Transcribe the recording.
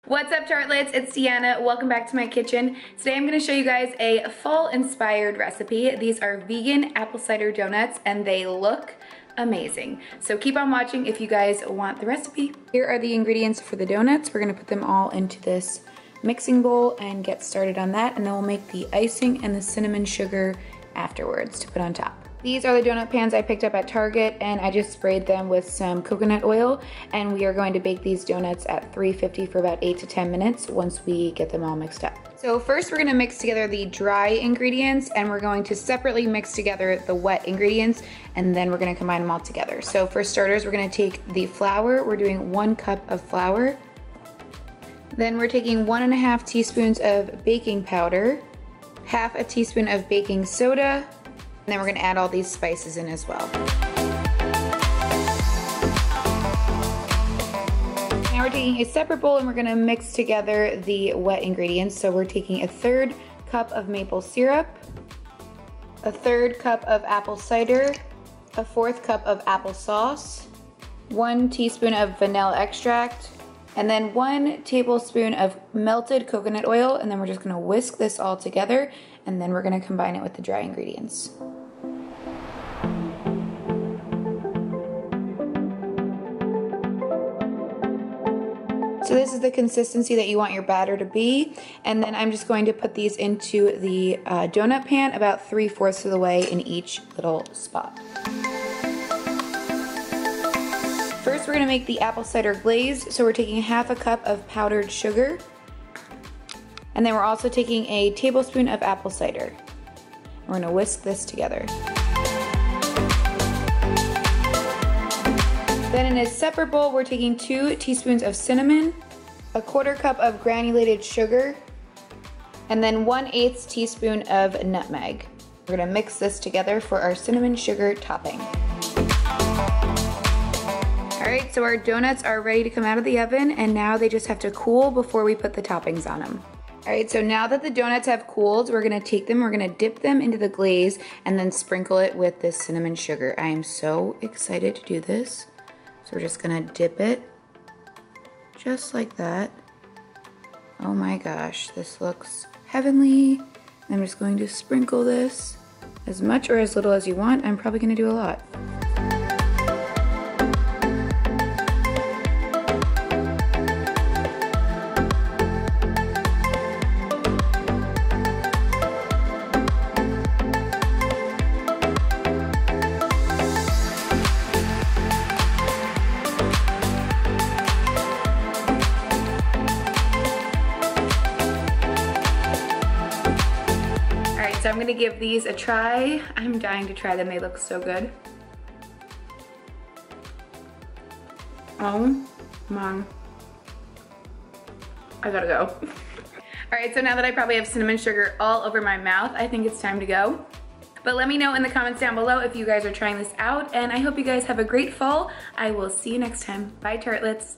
What's up, tartlets? It's Deanna. Welcome back to my kitchen. Today I'm going to show you guys a fall-inspired recipe. These are vegan apple cider donuts and they look amazing. So keep on watching if you guys want the recipe. Here are the ingredients for the donuts. We're going to put them all into this mixing bowl and get started on that, and then we'll make the icing and the cinnamon sugar afterwards to put on top. These are the donut pans I picked up at Target, and I just sprayed them with some coconut oil, and we are going to bake these donuts at 350 for about 8 to 10 minutes once we get them all mixed up. So first we're going to mix together the dry ingredients, and we're going to separately mix together the wet ingredients, and then we're going to combine them all together. So for starters, we're going to take the flour. We're doing 1 cup of flour. Then we're taking 1.5 teaspoons of baking powder, half a teaspoon of baking soda, and then we're gonna add all these spices in as well. Now we're taking a separate bowl and we're gonna mix together the wet ingredients. So we're taking 1/3 cup of maple syrup, 1/3 cup of apple cider, 1/4 cup of applesauce, 1 teaspoon of vanilla extract, and then 1 tablespoon of melted coconut oil, and then we're just gonna whisk this all together, and then we're gonna combine it with the dry ingredients. So this is the consistency that you want your batter to be, and then I'm just going to put these into the donut pan about 3/4 of the way in each little spot. First, we're gonna make the apple cider glaze. So we're taking 1/2 cup of powdered sugar, and then we're also taking a tablespoon of apple cider. We're gonna whisk this together. Then in a separate bowl, we're taking 2 teaspoons of cinnamon, 1/4 cup of granulated sugar, and then 1/8 teaspoon of nutmeg. We're gonna mix this together for our cinnamon sugar topping. Alright, so our donuts are ready to come out of the oven, and now they just have to cool before we put the toppings on them. Alright, so now that the donuts have cooled, we're gonna take them, we're gonna dip them into the glaze, and then sprinkle it with this cinnamon sugar. I am so excited to do this. So we're just gonna dip it, just like that. Oh my gosh, this looks heavenly. I'm just going to sprinkle this as much or as little as you want. I'm probably gonna do a lot. So I'm gonna give these a try. I'm dying to try them, they look so good. Oh my, I gotta go. All right, so now that I probably have cinnamon sugar all over my mouth, I think it's time to go. But let me know in the comments down below if you guys are trying this out, and I hope you guys have a great fall. I will see you next time. Bye, tartlets.